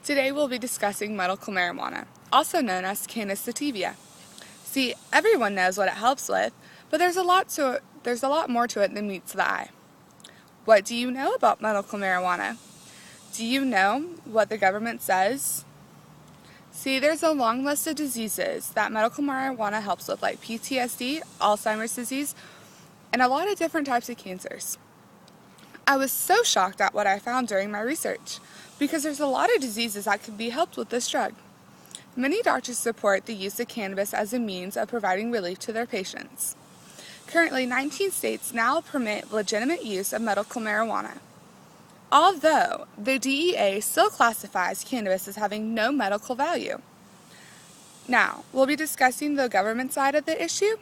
Today we'll be discussing medical marijuana, also known as cannabis sativa. See, everyone knows what it helps with, but there's a lot more to it than meets the eye. What do you know about medical marijuana? Do you know what the government says? See, there's a long list of diseases that medical marijuana helps with, like PTSD, Alzheimer's disease, and a lot of different types of cancers. I was so shocked at what I found during my research, because there's a lot of diseases that could be helped with this drug. Many doctors support the use of cannabis as a means of providing relief to their patients. Currently, 19 states now permit legitimate use of medical marijuana, although the DEA still classifies cannabis as having no medical value. Now, we'll be discussing the government side of the issue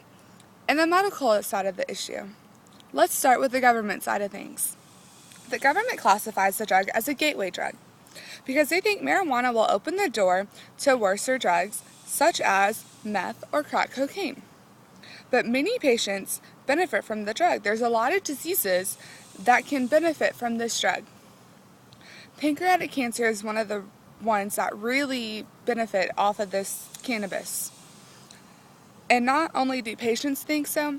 and the medical side of the issue. Let's start with the government side of things. The government classifies the drug as a gateway drug because they think marijuana will open the door to worser drugs such as meth or crack cocaine. But many patients benefit from the drug. There's a lot of diseases that can benefit from this drug. Pancreatic cancer is one of the ones that really benefit off of this cannabis. And not only do patients think so,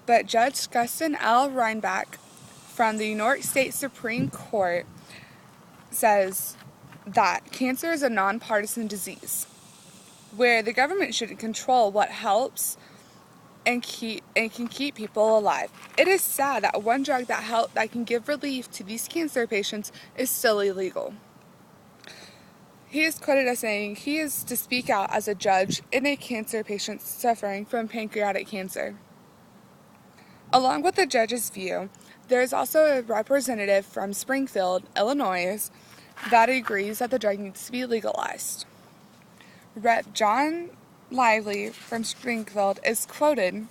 but Judge Gustin L. Reinbach from the New York State Supreme Court says that cancer is a nonpartisan disease, where the government should control what helps and can keep people alive. It is sad that one drug that can give relief to these cancer patients is still illegal. He is quoted as saying he is to speak out as a judge in a cancer patient suffering from pancreatic cancer. Along with the judge's view, there is also a representative from Springfield, Illinois, that agrees that the drug needs to be legalized. Rep. John Lively from Springfield is quoted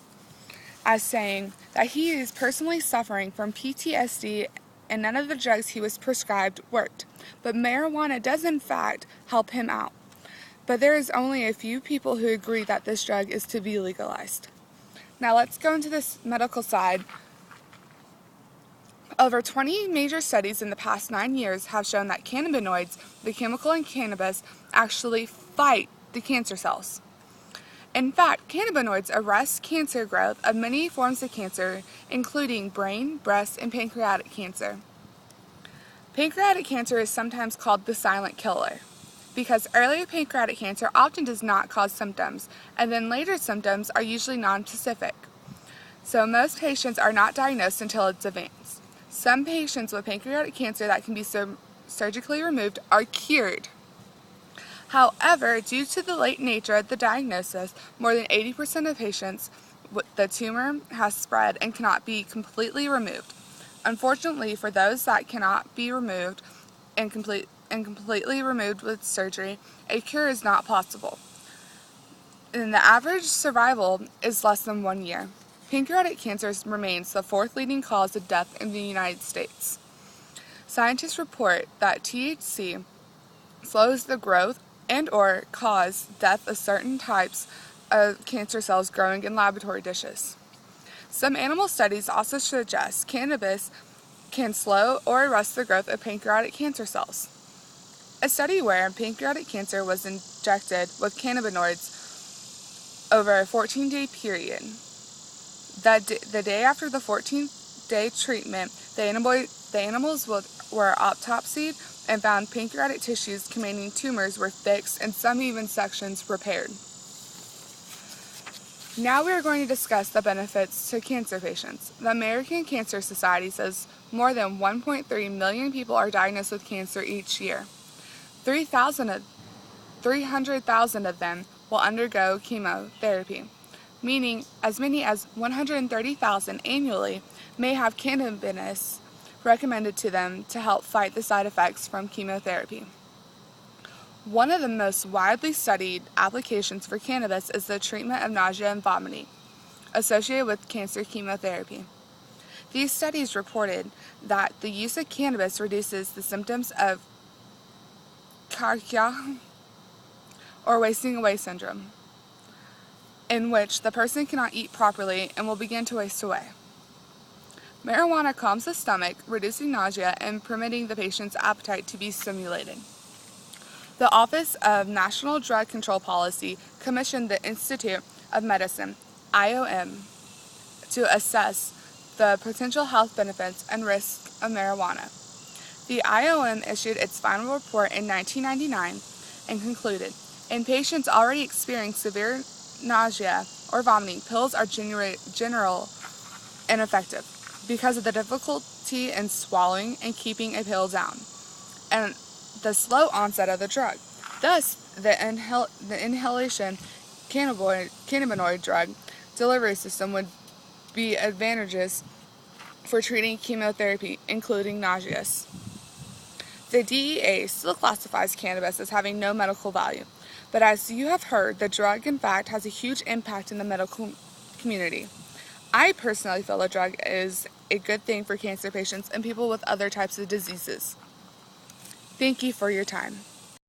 as saying that he is personally suffering from PTSD and none of the drugs he was prescribed worked, but marijuana does in fact help him out. But there is only a few people who agree that this drug is to be legalized. Now let's go into this medical side. Over 20 major studies in the past 9 years have shown that cannabinoids, the chemical in cannabis, actually fight the cancer cells. In fact, cannabinoids arrest cancer growth of many forms of cancer, including brain, breast, and pancreatic cancer. Pancreatic cancer is sometimes called the silent killer, because early pancreatic cancer often does not cause symptoms, and then later symptoms are usually non-specific. So most patients are not diagnosed until it's advanced. Some patients with pancreatic cancer that can be surgically removed are cured. However, due to the late nature of the diagnosis, more than 80% of patients the tumor has spread and cannot be completely removed. Unfortunately, for those that cannot be removed and completely removed with surgery, a cure is not possible. And the average survival is less than 1 year. Pancreatic cancer remains the fourth leading cause of death in the United States. Scientists report that THC slows the growth and/or cause death of certain types of cancer cells growing in laboratory dishes. Some animal studies also suggest cannabis can slow or arrest the growth of pancreatic cancer cells. A study where pancreatic cancer was injected with cannabinoids over a 14-day period. The day after the 14th-day treatment, the animals were autopsied and found pancreatic tissues containing tumors were fixed and some even sections repaired. Now we are going to discuss the benefits to cancer patients. The American Cancer Society says more than 1.3 million people are diagnosed with cancer each year. 300,000 of them will undergo chemotherapy, meaning as many as 130,000 annually may have cannabis recommended to them to help fight the side effects from chemotherapy. One of the most widely studied applications for cannabis is the treatment of nausea and vomiting associated with cancer chemotherapy. These studies reported that the use of cannabis reduces the symptoms of cachexia, or wasting away syndrome, in which the person cannot eat properly and will begin to waste away. Marijuana calms the stomach, reducing nausea and permitting the patient's appetite to be stimulated. The Office of National Drug Control Policy commissioned the Institute of Medicine, IOM, to assess the potential health benefits and risks of marijuana. The IOM issued its final report in 1999 and concluded, in patients already experiencing severe nausea or vomiting, pills are generally ineffective because of the difficulty in swallowing and keeping a pill down, and the slow onset of the drug. Thus, the inhalation cannabinoid drug delivery system would be advantageous for treating chemotherapy, including nauseous. The DEA still classifies cannabis as having no medical value, but as you have heard, the drug in fact has a huge impact in the medical community. I personally feel the drug is a good thing for cancer patients and people with other types of diseases. Thank you for your time.